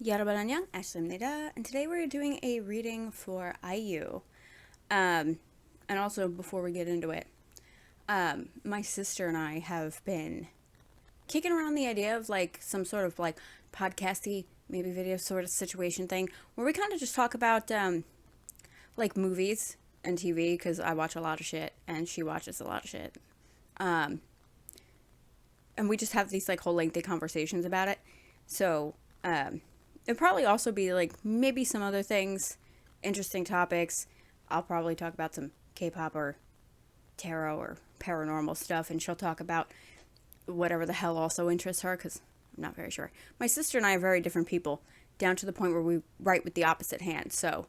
여러분 안녕, Ashley입니다. And today we're doing a reading for IU. And also, before we get into it, my sister and I have been kicking around the idea of like some sort of like podcasty, maybe video sort of situation thing where we kind of just talk about like movies and TV because I watch a lot of shit and she watches a lot of shit. And we just have these like whole lengthy conversations about it. So, it'd probably also be like maybe some other things, interesting topics. I'll probably talk about some K-pop or tarot or paranormal stuff, and she'll talk about whatever the hell also interests her, because I'm not very sure. My sister and I are very different people, down to the point where we write with the opposite hand. So,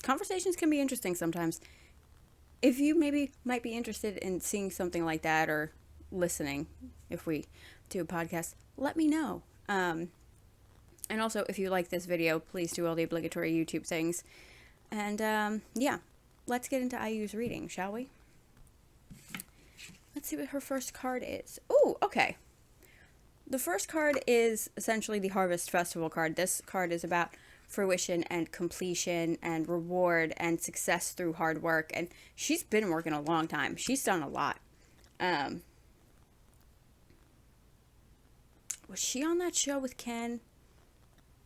conversations can be interesting sometimes. If you maybe might be interested in seeing something like that or listening, if we do a podcast, let me know. And also, if you like this video, please do all the obligatory YouTube things. And, yeah, let's get into IU's reading, shall we? Let's see what her first card is. Ooh, okay. The first card is essentially the Harvest Festival card. This card is about fruition and completion and reward and success through hard work. And she's been working a long time. She's done a lot. Was she on that show with Ken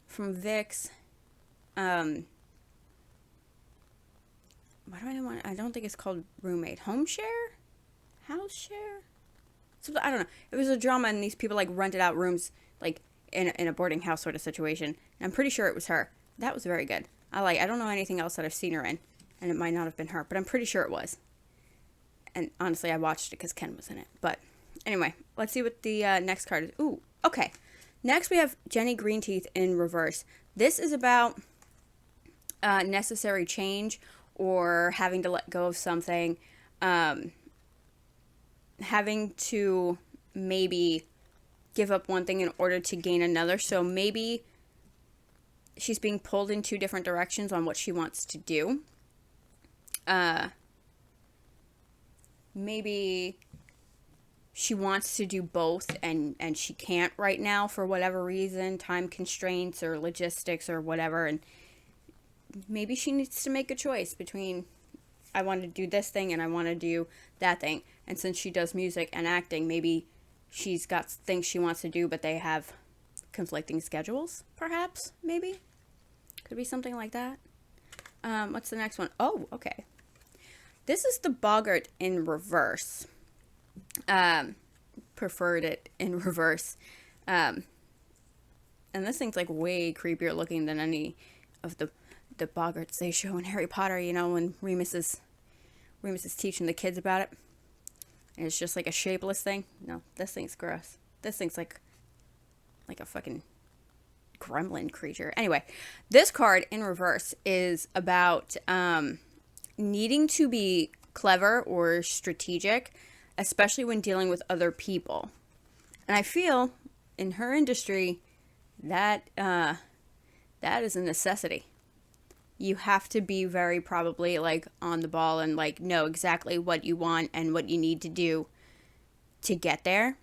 from VIX? What do I want? I don't think it's called Roommate. Home share? House share? So, I don't know. It was a drama and these people like rented out rooms like in a boarding house sort of situation. And I'm pretty sure it was her. That was very good. I don't know anything else that I've seen her in. And it might not have been her, but I'm pretty sure it was. And honestly, I watched it because Ken was in it. But anyway, let's see what the next card is. Ooh, okay. Next, we have Jenny Greenteeth in reverse. This is about necessary change or having to let go of something, having to maybe give up one thing in order to gain another. So maybe she's being pulled in two different directions on what she wants to do. Maybe she wants to do both and she can't right now for whatever reason, time constraints or logistics or whatever. And maybe she needs to make a choice between I want to do this thing and I want to do that thing. And since she does music and acting, maybe she's got things she wants to do, but they have conflicting schedules, perhaps, maybe. Could be something like that. What's the next one? Oh, okay. This is the Boggart in reverse. Preferred it in reverse. And this thing's like way creepier looking than any of the Boggarts they show in Harry Potter, you know, when Remus is teaching the kids about it. And it's just like a shapeless thing. No, this thing's gross. This thing's like a fucking gremlin creature. Anyway, this card in reverse is about needing to be clever or strategic, especially when dealing with other people. And I feel in her industry that that is a necessity. You have to be very probably like on the ball and like know exactly what you want and what you need to do to get there.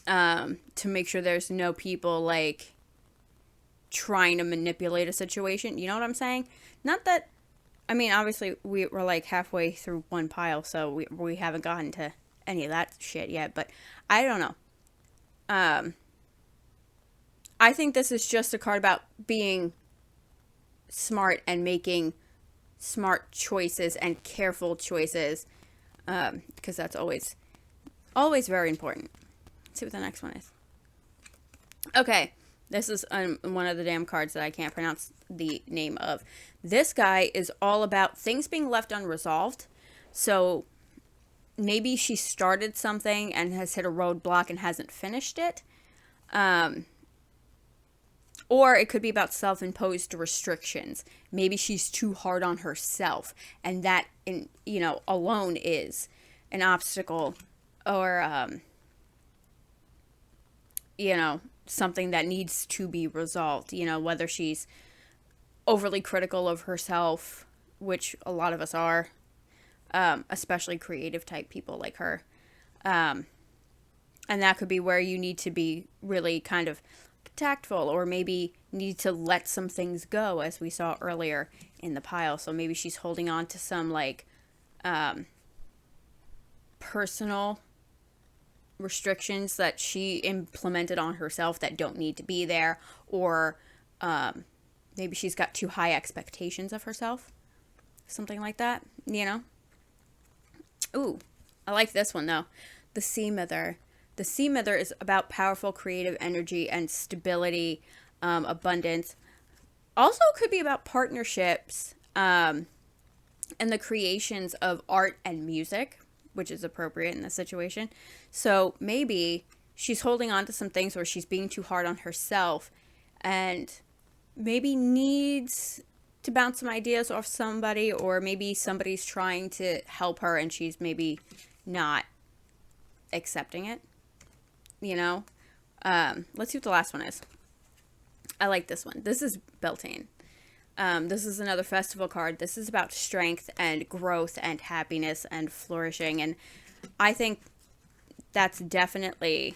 To make sure there's no people like trying to manipulate a situation. You know what I'm saying? Not that, I mean, obviously we're like halfway through one pile, so we haven't gotten to any of that shit yet, but I don't know. I think this is just a card about being smart and making smart choices and careful choices, because that's always very important. Let's see what the next one is. Okay, this is one of the damn cards that I can't pronounce the name of. This guy is all about things being left unresolved. So maybe she started something and has hit a roadblock and hasn't finished it. Or it could be about self-imposed restrictions. Maybe she's too hard on herself, and that, alone is an obstacle, or, something that needs to be resolved. Whether she's overly critical of herself, which a lot of us are, especially creative type people like her. And that could be where you need to be really kind of tactful, or maybe need to let some things go, as we saw earlier in the pile. So maybe she's holding on to some like personal restrictions that she implemented on herself that don't need to be there, or maybe she's got too high expectations of herself, something like that, you know. Ooh, I like this one though. The Sea Mither. The Sea Mither is about powerful creative energy and stability, abundance. Also could be about partnerships, and the creations of art and music, which is appropriate in this situation. So maybe she's holding on to some things where she's being too hard on herself, and maybe needs to bounce some ideas off somebody, or maybe somebody's trying to help her and she's maybe not accepting it, you know. Let's see what the last one is. I like this one. This is Beltane. This is another festival card. This is about strength and growth and happiness and flourishing. And I think that's definitely,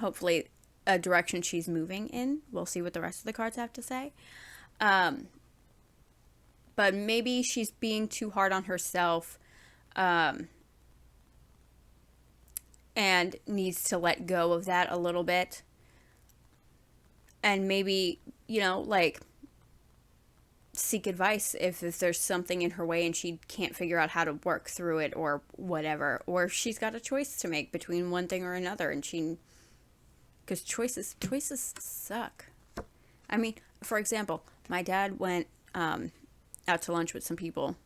hopefully, a direction she's moving in. We'll see what the rest of the cards have to say. But maybe she's being too hard on herself, and needs to let go of that a little bit. And maybe, you know, like, seek advice if there's something in her way and she can't figure out how to work through it, or whatever, or if she's got a choice to make between one thing or another, and because choices suck. I mean, for example, my dad went out to lunch with some people,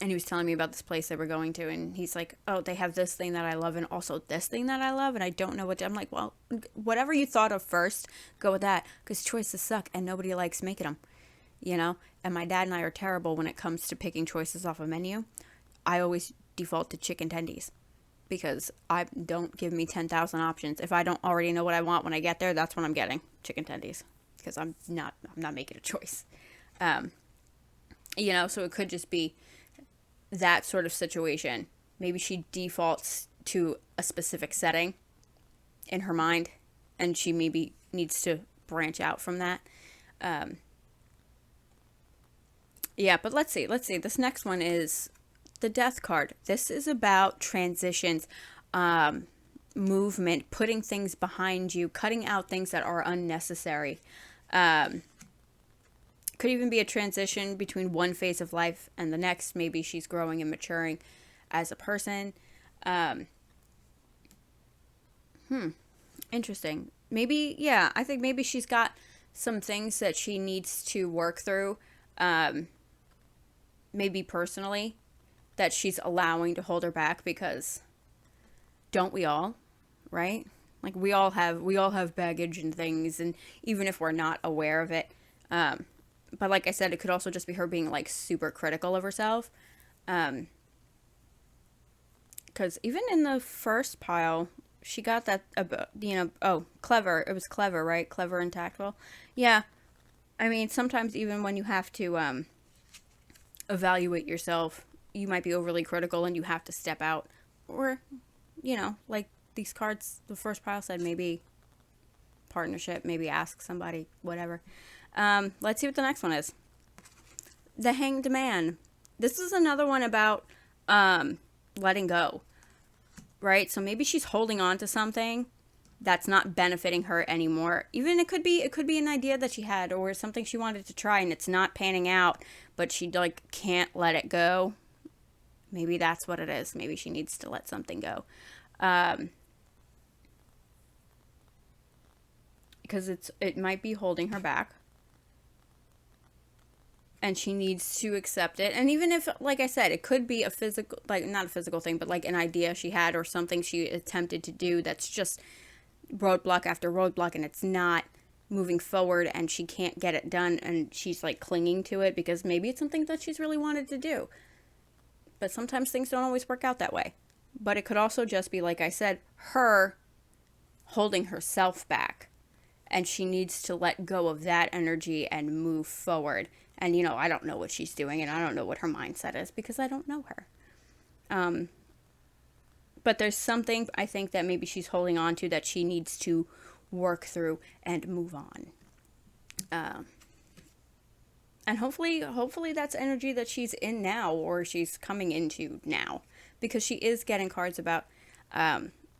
and he was telling me about this place they were going to, and he's like, oh, they have this thing that I love and also this thing that I love, and I don't know what to. I'm like, well, whatever you thought of first, go with that, because choices suck and nobody likes making them. You know, and my dad and I are terrible when it comes to picking choices off a menu. I always default to chicken tendies, because I don't give me 10,000 options. If I don't already know what I want when I get there, that's when I'm getting chicken tendies, because I'm not making a choice. You know, so it could just be that sort of situation. Maybe she defaults to a specific setting in her mind, and she maybe needs to branch out from that. Yeah, but let's see. This next one is the Death card. This is about transitions, movement, putting things behind you, cutting out things that are unnecessary. Could even be a transition between one phase of life and the next. Maybe she's growing and maturing as a person. Interesting. Maybe, yeah, I think maybe she's got some things that she needs to work through. Maybe personally, that she's allowing to hold her back, because don't we all, right? Like, we all have baggage and things, and even if we're not aware of it. But like I said, it could also just be her being like super critical of herself. Because even in the first pile, she got that, clever. It was clever, right? Clever and tactful. Yeah. I mean, sometimes even when you have to, evaluate yourself, you might be overly critical and you have to step out, or, you know, like these cards, the first pile said, maybe partnership, maybe ask somebody, whatever. Let's see what the next one is. The Hanged Man. This is another one about letting go, right? So maybe she's holding on to something that's not benefiting her anymore. Even it could be an idea that she had, or something she wanted to try and it's not panning out, but she like can't let it go. Maybe that's what it is. Maybe she needs to let something go. Because it might be holding her back, and she needs to accept it. And even if, like I said, it could be a physical, like not a physical thing, but like an idea she had or something she attempted to do that's just roadblock after roadblock, and it's not moving forward, and she can't get it done, and she's like clinging to it because maybe it's something that she's really wanted to do. But sometimes things don't always work out that way. But it could also just be, like I said, her holding herself back, and she needs to let go of that energy and move forward. And, you know, I don't know what she's doing, and I don't know what her mindset is, because I don't know her. But there's something, I think, that maybe she's holding on to that she needs to work through and move on. And hopefully that's energy that she's in now, or she's coming into now, because she is getting cards about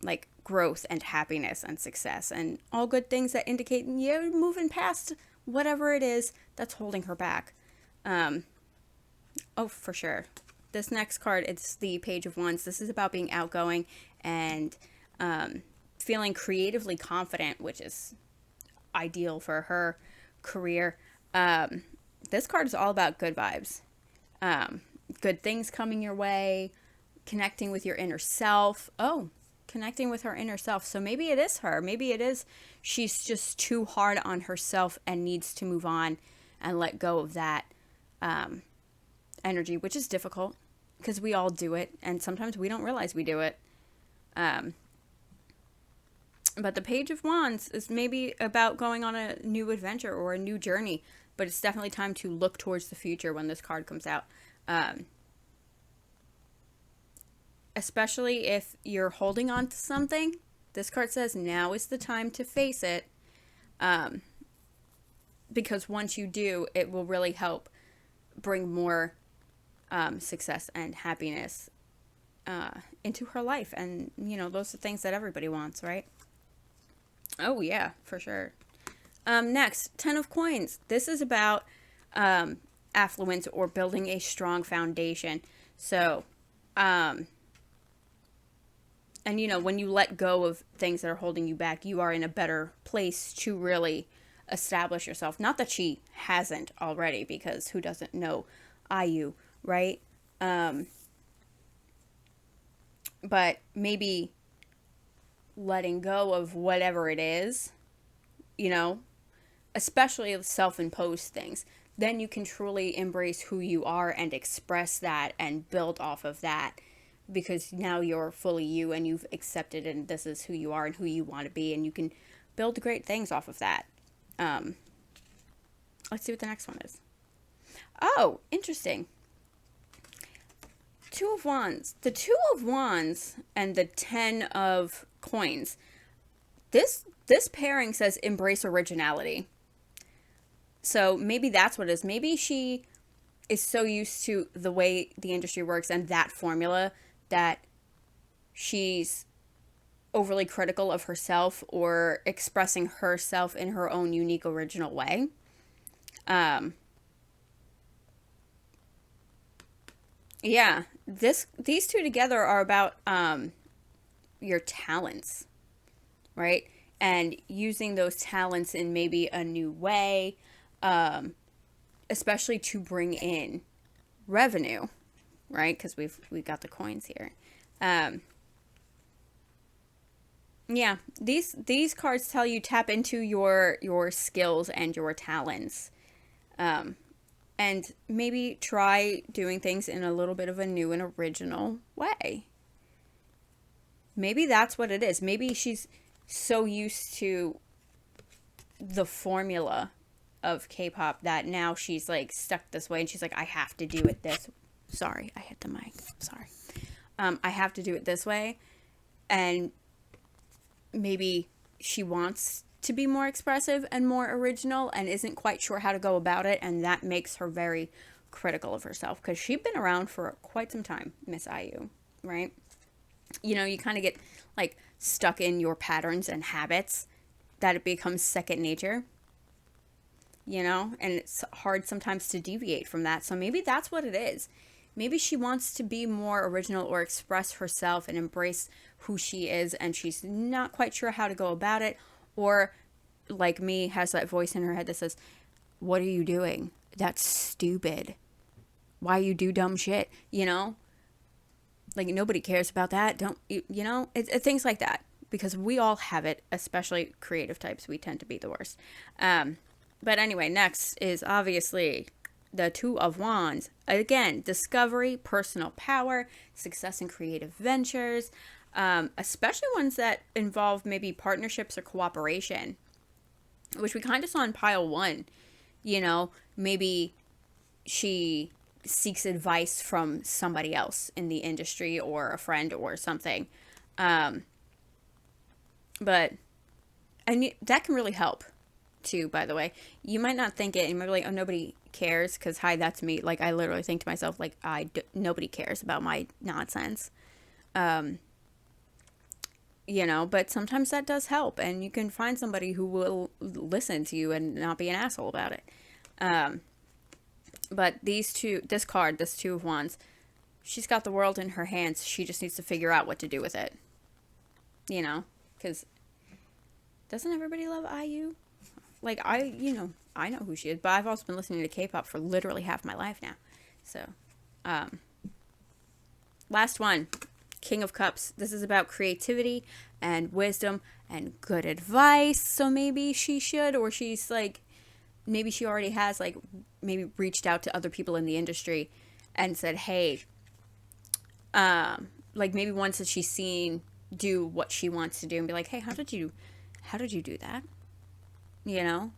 like growth and happiness and success and all good things that indicate you're moving past whatever it is that's holding her back. Oh, for sure. This next card, it's the Page of Wands. This is about being outgoing and feeling creatively confident, which is ideal for her career. This card is all about good vibes. Good things coming your way, connecting with your inner self. Oh, connecting with her inner self. So maybe it is her. Maybe it is she's just too hard on herself and needs to move on and let go of that energy, which is difficult because we all do it. And sometimes we don't realize we do it. But the Page of Wands is maybe about going on a new adventure or a new journey. But it's definitely time to look towards the future when this card comes out. Especially if you're holding on to something. This card says now is the time to face it. Because once you do, it will really help bring more success and happiness into her life. And, you know, those are things that everybody wants, right? Oh, yeah, for sure. Next, 10 of Coins. This is about affluence or building a strong foundation. So, and you know, when you let go of things that are holding you back, you are in a better place to really establish yourself. Not that she hasn't already, because who doesn't know IU, right? But maybe letting go of whatever it is, you know, especially self-imposed things, then you can truly embrace who you are and express that and build off of that, because now you're fully you and you've accepted and this is who you are and who you want to be, and you can build great things off of that. Let's see what the next one is. Oh, interesting. Two of Wands. The Two of Wands and the 10 of Coins. This pairing says embrace originality. So maybe that's what it is. Maybe she is so used to the way the industry works and that formula that she's overly critical of herself or expressing herself in her own unique, original way. Yeah, these two together are about your talents, right? And using those talents in maybe a new way, especially to bring in revenue, right? Because we've got the coins here. Yeah, these cards tell you tap into your skills and your talents, and maybe try doing things in a little bit of a new and original way. Maybe that's what it is. Maybe she's so used to the formula of K-pop that now she's like stuck this way, and she's like, I have to do it this. Sorry, I hit the mic. Sorry. I have to do it this way, and maybe she wants to be more expressive and more original and isn't quite sure how to go about it, and that makes her very critical of herself, because she's been around for quite some time, Miss IU, right? You know, you kind of get like stuck in your patterns and habits that it becomes second nature, you know, and it's hard sometimes to deviate from that. So maybe that's what it is. Maybe she wants to be more original or express herself and embrace who she is, and she's not quite sure how to go about it, or like me, has that voice in her head that says, what are you doing? That's stupid. Why you do dumb shit, you know? Like, nobody cares about that. Don't, you know? It's things like that, because we all have it, especially creative types. We tend to be the worst. But anyway, next is obviously the Two of Wands. Again, discovery, personal power, success in creative ventures, especially ones that involve maybe partnerships or cooperation, which we kind of saw in pile one. You know, maybe she seeks advice from somebody else in the industry or a friend or something. But And that can really help too, by the way. You might not think it, and you might be like, oh, nobody cares, because hi, that's me. Like, I literally think to myself, like, nobody cares about my nonsense. You know, but sometimes that does help, and you can find somebody who will listen to you and not be an asshole about it. But this Two of Wands, she's got the world in her hands. She just needs to figure out what to do with it. You know, because doesn't everybody love IU? Like, I know who she is, but I've also been listening to K-pop for literally half my life now. So, last one, King of Cups. This is about creativity and wisdom and good advice. So maybe she should, or she's like, maybe she already has, like, maybe reached out to other people in the industry and said, hey, like, maybe once that she's seen do what she wants to do and be like, hey, how did you do that? You know,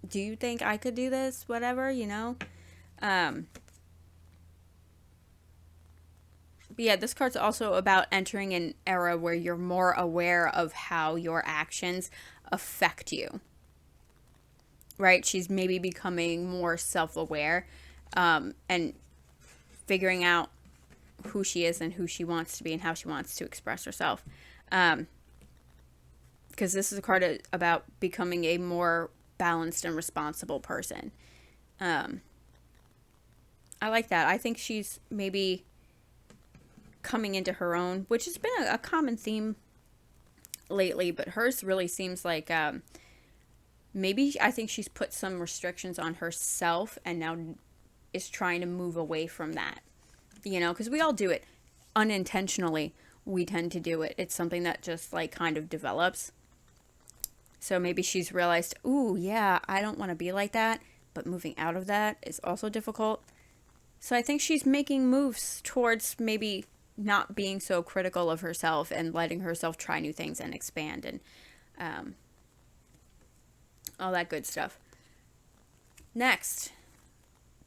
do you think I could do this? Whatever, you know? But yeah, this card's also about entering an era where you're more aware of how your actions affect you. Right? She's maybe becoming more self-aware, and figuring out who she is and who she wants to be and how she wants to express herself. Because this is a card about becoming a more balanced and responsible person. I like that. I think she's maybe coming into her own, which has been a common theme lately, but hers really seems like maybe I think she's put some restrictions on herself and now is trying to move away from that. You know, because we all do it unintentionally. We tend to do it. It's something that just like kind of develops. So maybe she's realized, ooh, yeah, I don't want to be like that, but moving out of that is also difficult. So I think she's making moves towards maybe not being so critical of herself and letting herself try new things and expand and all that good stuff. Next,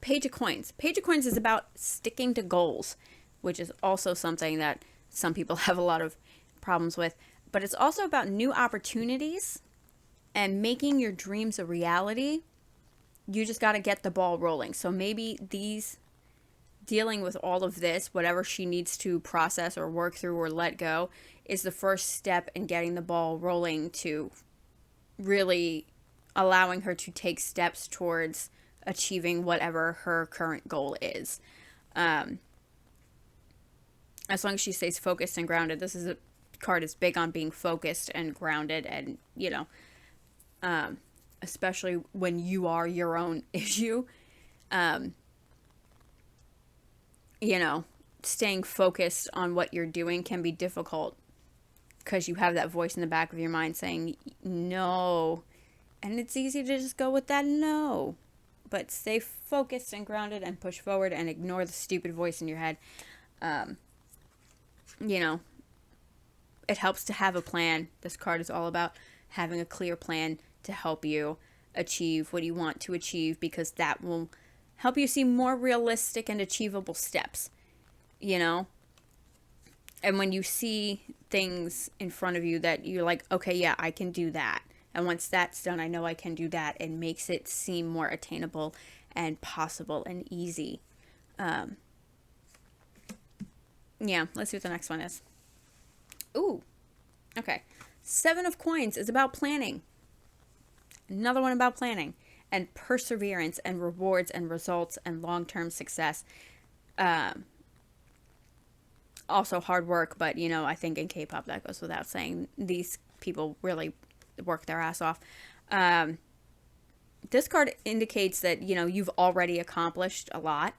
Page of Coins. Page of Coins is about sticking to goals, which is also something that some people have a lot of problems with. But it's also about new opportunities and making your dreams a reality. You just got to get the ball rolling. So maybe dealing with all of this, whatever she needs to process or work through or let go, is the first step in getting the ball rolling to really allowing her to take steps towards achieving whatever her current goal is. As long as she stays focused and grounded. This is a card is big on being focused and grounded, and, you know, especially when you are your own issue. You know, staying focused on what you're doing can be difficult because you have that voice in the back of your mind saying no, and it's easy to just go with that no. But stay focused and grounded and push forward and ignore the stupid voice in your head. You know, it helps to have a plan. This card is all about having a clear plan to help you achieve what you want to achieve, because that will help you see more realistic and achievable steps, you know? And when you see things in front of you that you're like, okay, yeah, I can do that. And once that's done, I know I can do that. It makes it seem more attainable and possible and easy. Yeah, let's see what the next one is. Ooh, okay. 7 of Coins is about planning. Another one about planning and perseverance and rewards and results and long-term success. Also hard work, but, you know, I think in K-pop that goes without saying. These people really work their ass off. This card indicates that, you know, you've already accomplished a lot.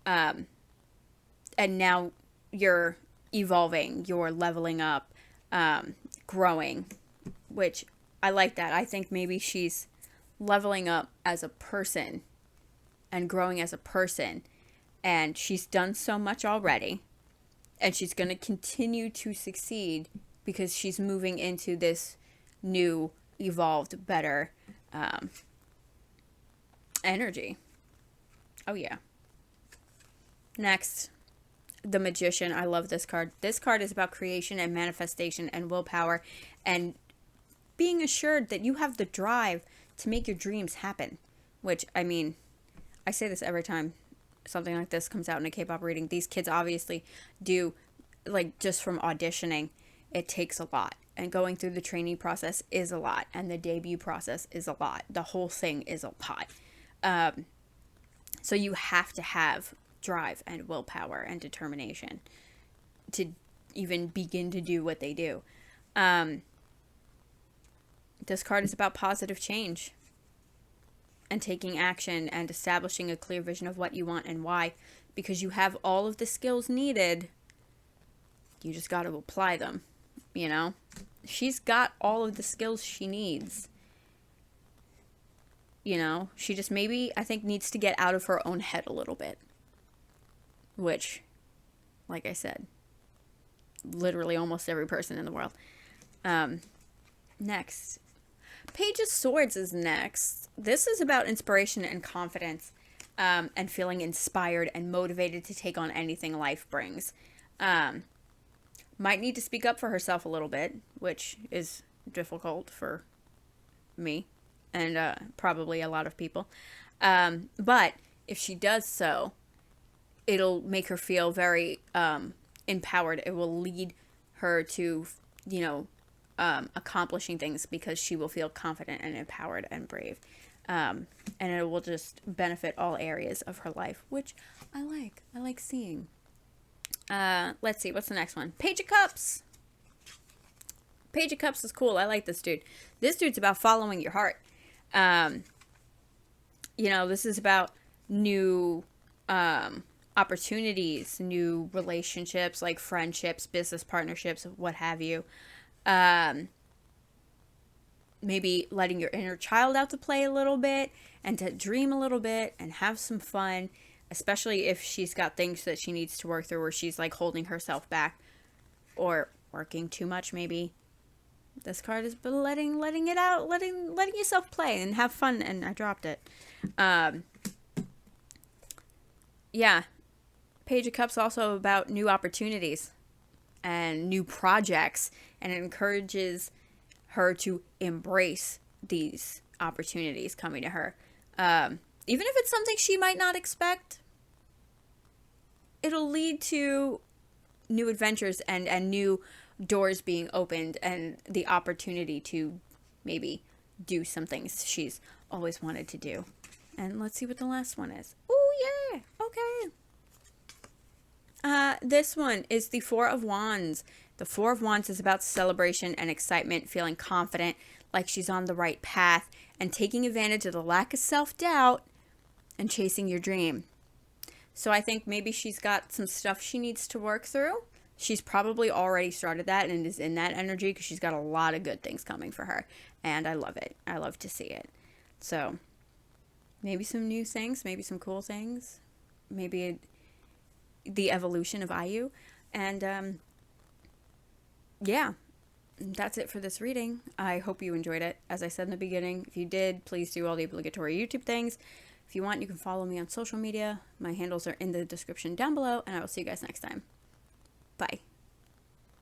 And now you're evolving, you're leveling up, growing, which I like that. I think maybe she's leveling up as a person and growing as a person, and she's done so much already, and she's going to continue to succeed because she's moving into this new, evolved, better energy. Oh yeah. Next, the Magician. I love this card. This card is about creation and manifestation and willpower and being assured that you have the drive to make your dreams happen. Which, I mean, I say this every time something like this comes out in a K-pop reading. These kids obviously do, like, just from auditioning, it takes a lot. And going through the training process is a lot. And the debut process is a lot. The whole thing is a lot. So you have to have drive and willpower and determination to even begin to do what they do. This card is about positive change and taking action and establishing a clear vision of what you want and why, because you have all of the skills needed. You just got to apply them, you know? She's got all of the skills she needs. You know, she just maybe, I think, needs to get out of her own head a little bit. Which, like I said, literally almost every person in the world. Next. Page of Swords is next. This is about inspiration and confidence, and feeling inspired and motivated to take on anything life brings. Might need to speak up for herself a little bit, which is difficult for me and probably a lot of people. But if she does so, it'll make her feel very empowered. It will lead her to, you know, accomplishing things because she will feel confident and empowered and brave. And it will just benefit all areas of her life, which I like. I like seeing. Let's see. What's the next one? Page of Cups. Page of Cups is cool. I like this dude. This dude's about following your heart. You know, this is about new opportunities, new relationships, like friendships, business partnerships, what have you. Maybe letting your inner child out to play a little bit and to dream a little bit and have some fun, especially if she's got things that she needs to work through or she's like holding herself back or working too much maybe. This card is letting it out, letting yourself play and have fun, and I dropped it. Yeah. Page of Cups also about new opportunities and new projects, and it encourages her to embrace these opportunities coming to her. Even if it's something she might not expect, it'll lead to new adventures and new doors being opened and the opportunity to maybe do some things she's always wanted to do. And let's see what the last one is. Oh, yeah. Okay. This one is the Four of Wands. The Four of Wands is about celebration and excitement, feeling confident, like she's on the right path, and taking advantage of the lack of self-doubt and chasing your dream. So I think maybe she's got some stuff she needs to work through. She's probably already started that and is in that energy because she's got a lot of good things coming for her. And I love it. I love to see it. So maybe some new things, maybe some cool things, maybe the evolution of IU. And yeah, that's it for this reading. I hope you enjoyed it. As I said in the beginning, if you did, please do all the obligatory YouTube things. If you want, you can follow me on social media. My handles are in the description down below, and I will see you guys next time. Bye.